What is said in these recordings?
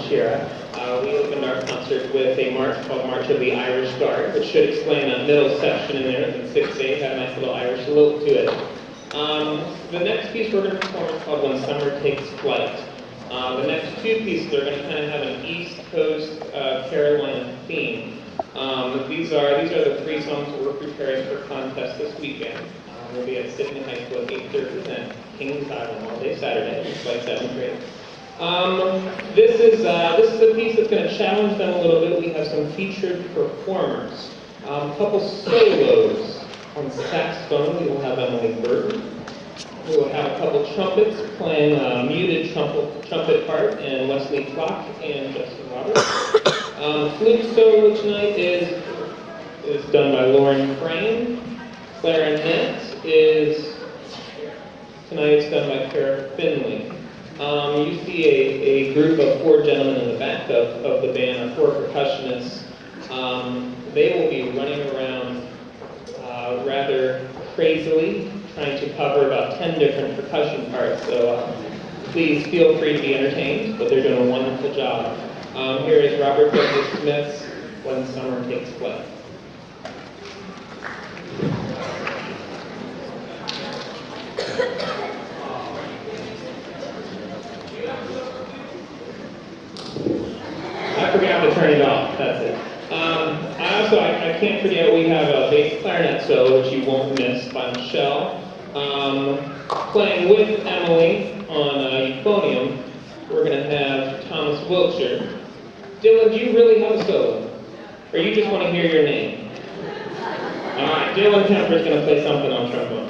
Shira. We opened our concert with a march called March of the Irish Guard, which should explain that middle section in there, the 6/8, had a nice little Irish look to it. The next piece we're going to perform is called When Summer Takes Flight. The next two pieces are going to kind of have an East Coast Carolina theme. These are the three songs that we're preparing for contest this weekend. We'll be at Sydney High School at 8:30 at Kings Island all day Saturday, just like 7th grade. This is a piece that's going to challenge them a little bit. We have some featured performers. A couple solos on saxophone. We will have Emily Burton. We will have a couple trumpets playing a muted trumpet part, and Wesley Clark and Justin Roberts. Flute solo tonight is done by Lauren Crane. Clarinet is tonight's done by Kara Finley. You see a group of four gentlemen in the back of the band, four percussionists. They will be running around rather crazily, trying to cover about 10 different percussion parts. So please feel free to be entertained, but they're doing a wonderful job. Here is Robert W. Smith's When Summer Takes Flight. I forgot to turn it off, that's it. I can't forget we have a bass clarinet solo, which you won't miss, by Michelle. Playing with Emily on euphonium, we're going to have Thomas Wiltshire. Dylan, do you really have a solo? Or you just want to hear your name? Alright, Dylan Kemper is going to play something on trombone.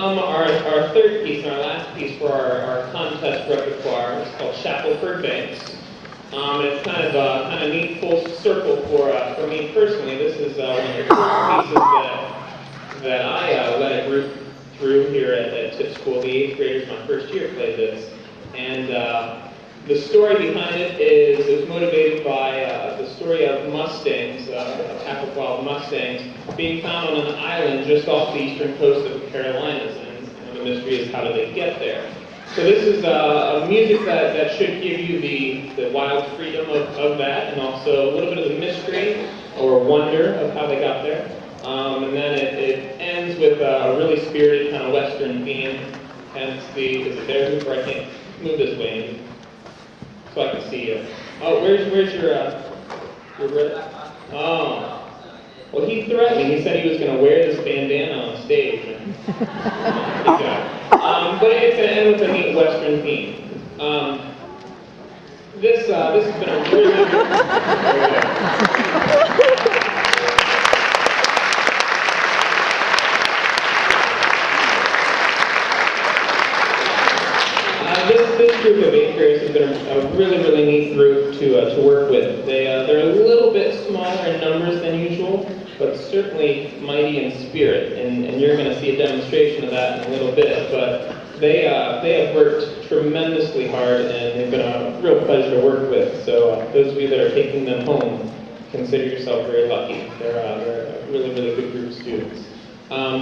our third piece and our last piece for our contest repertoire. It's called Shackelford Banks. It's kind of a neat full circle for me personally. This is one of the first pieces that I led a group through here at Tip School. The 8th graders, my first year, played this. And the story behind it is, it was motivated by the story of mustangs, a pack of wild mustangs, being found on an island just off the eastern coast of the Carolinas. And the mystery is, how did they get there? So this is a music that should give you the wild freedom of that, and also a little bit of the mystery or wonder of how they got there. And then it ends with a really spirited kind of Western theme, hence is it there, Hooper? I can't move this way so I can see you. Oh, where's your brother? Oh. Well, he threatened me. He said he was going to wear this bandana on stage. But it's going to end with a neat Western theme. This has been a really This group of 8th graders has been a really neat group to work with. They're a little bit smaller in numbers than usual, but certainly mighty in spirit, and you're going to see a demonstration of that in a little bit. But they have worked tremendously hard, and they've been a real pleasure to work with. So those of you that are taking them home, consider yourself very lucky. They're a really good group of students.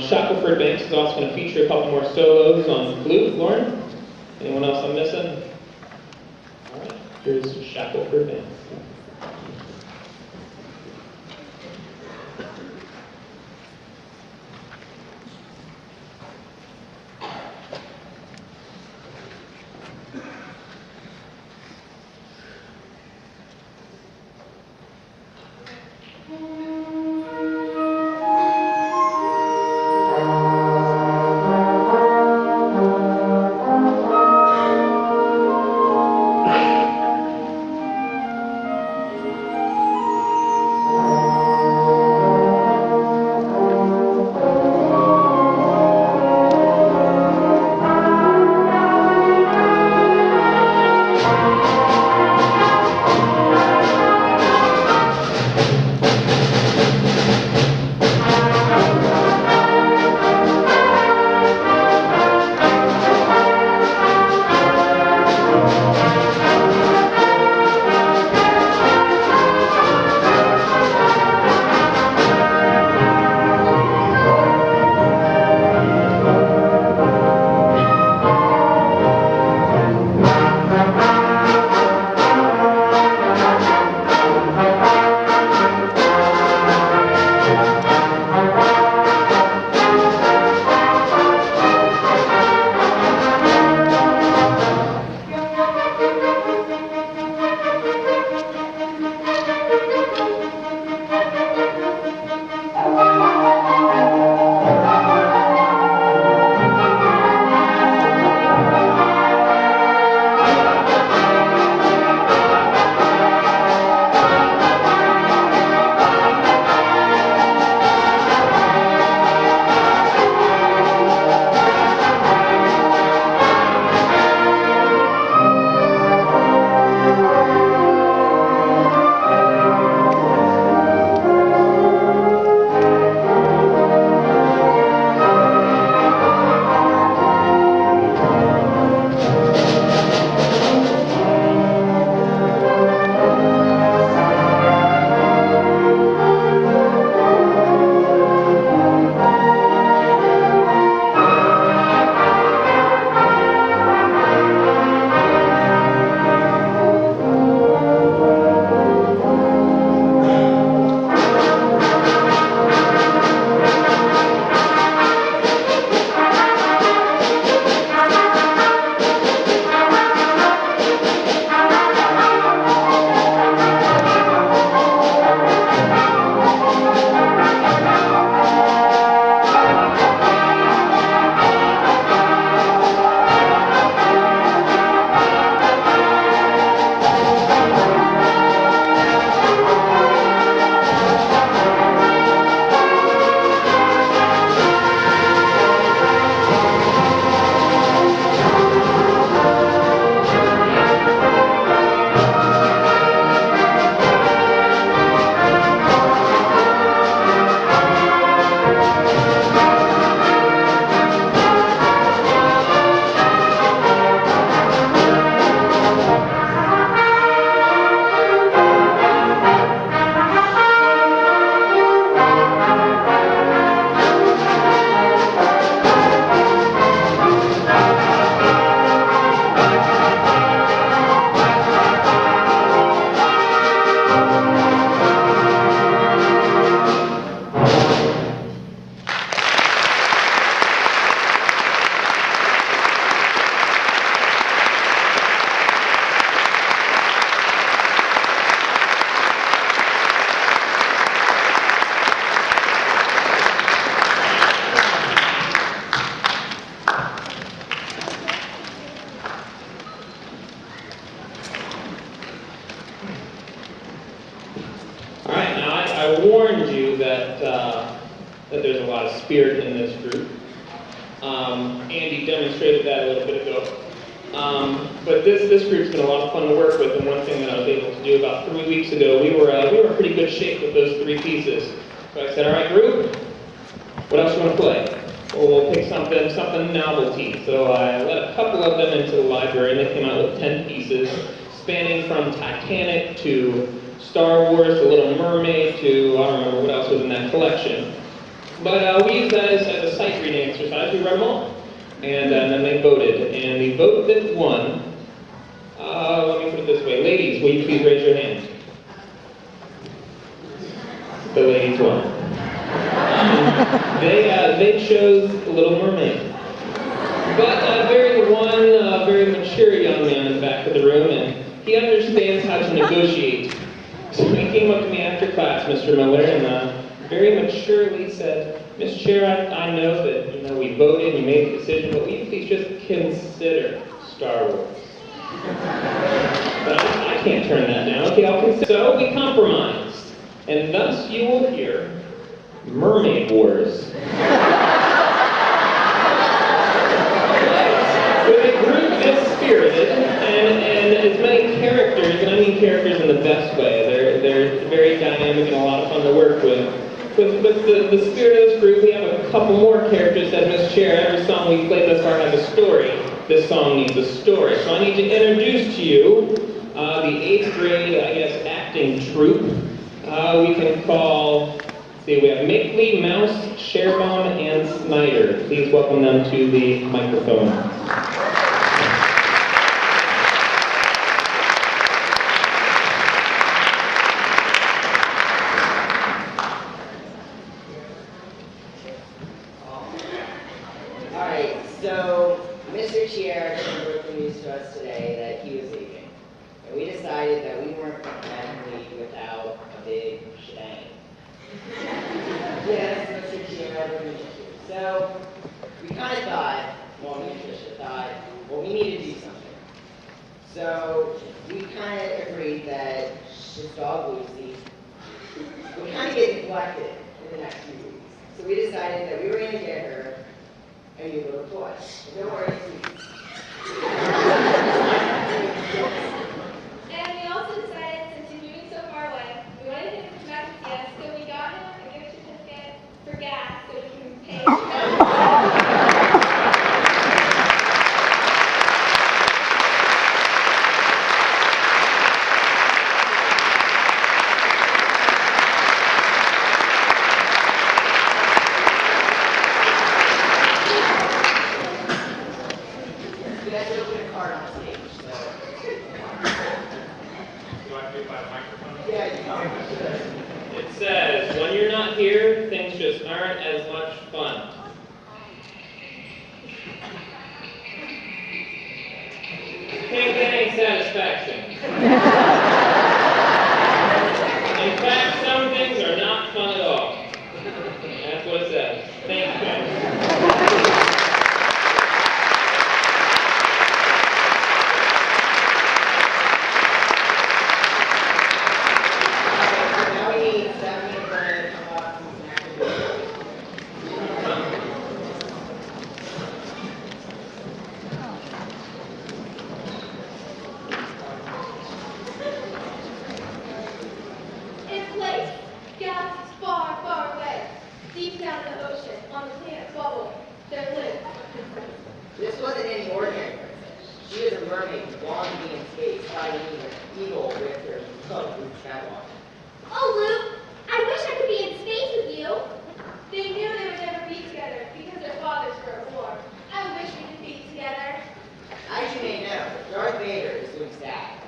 Shackelford Banks is also going to feature a couple more solos on flute. Lauren? Anyone else I'm missing? All right, here's Shackelford Banks. I warned you that there's a lot of spirit in this group. Andy demonstrated that a little bit ago. But this group's been a lot of fun to work with, and one thing that I was able to do about 3 weeks ago, we were in pretty good shape with those 3 pieces. So I said, all right, group, what else you want to play? Well, we'll pick something novelty. So I let a couple of them into the library, and they came out with 10 pieces, spanning from Titanic to Star Wars, The Little Mermaid, to, I don't remember what else was in that collection. But we used that as a sight reading exercise. We read them all. And then they voted. And the vote that won, let me put it this way. Ladies, will you please raise your hands? The ladies won. They chose The Little Mermaid. But there is one very mature young man in the back of the room, and he understands how to negotiate. So he came up to me after class, Mr. Miller, and very maturely said, Mr. Chair, I know that we voted, you made the decision, but will you please just consider Star Wars? But I can't turn that down. Okay, I'll consider. So we compromised, and thus you will hear Mermaid Wars. With a group this spirited, and as many characters, and I mean characters in the best way, they're very dynamic and a lot of fun to work with. With the spirit of this group, we have a couple more characters that, Ms. Chair, every song we've played thus far has a story. This song needs a story. So I need to introduce to you the 8th grade, acting troupe. We can call, we have Makeley, Mouse, Sherbaum, and Snyder. Please welcome them to the microphone. So, Mr. Chair broke the news to us today that he was leaving. And we decided that we weren't going to leave without a big shebang. Yes, Mr. Chair, I believe you. So, we kind of thought, me and Tricia thought, we need to do something. So, we kind of agreed that this dog Lucy would kind of get neglected in the next few weeks. So we decided that we were going to get her a new little toy. Don't worry, And we also decided, since he's moving so far away, we wanted him to come back and see us, so we got him a gift certificate for gas so we can pay. It says, when you're not here, things just aren't as much fun. Can't get any satisfaction. In fact, some things are not fun at all. That's what it says. Thank you. Deep down in the ocean, on the planet Bubble, there lived. This wasn't any ordinary princess. She was a mermaid who longed to be in space, fighting an eagle with her cloak with travel on it. Oh, Luke, I wish I could be in space with you. They knew they would never be together because their fathers were at war. I wish we could be together. As you may know, Darth Vader is Luke's dad.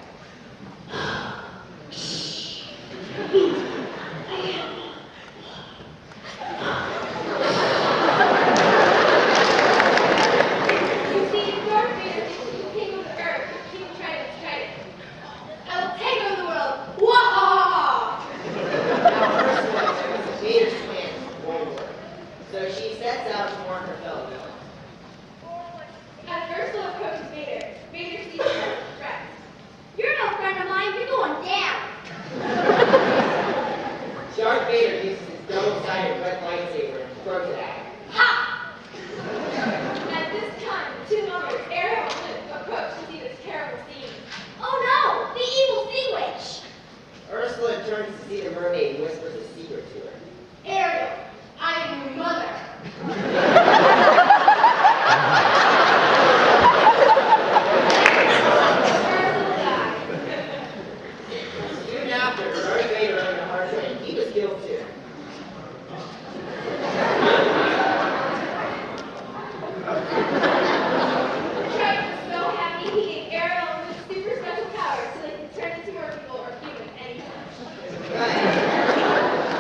Darth he whispers a secret to her. Ariel, I am your mother. Soon after, Darth Vader owned a hard train. He was killed too. Trunks was so happy he gave Ariel his super special powers so they could turn into more people or humans anytime. Right.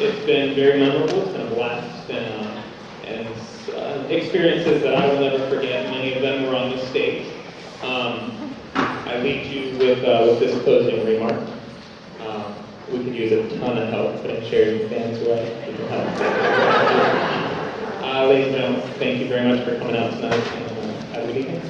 It's been very memorable. It's been a blast, and experiences that I will never forget. Many of them were on this stage. I leave you with this closing remark. We could use a ton of help putting chairs and fans away. Ladies and gentlemen, thank you very much for coming out tonight, and have a good evening.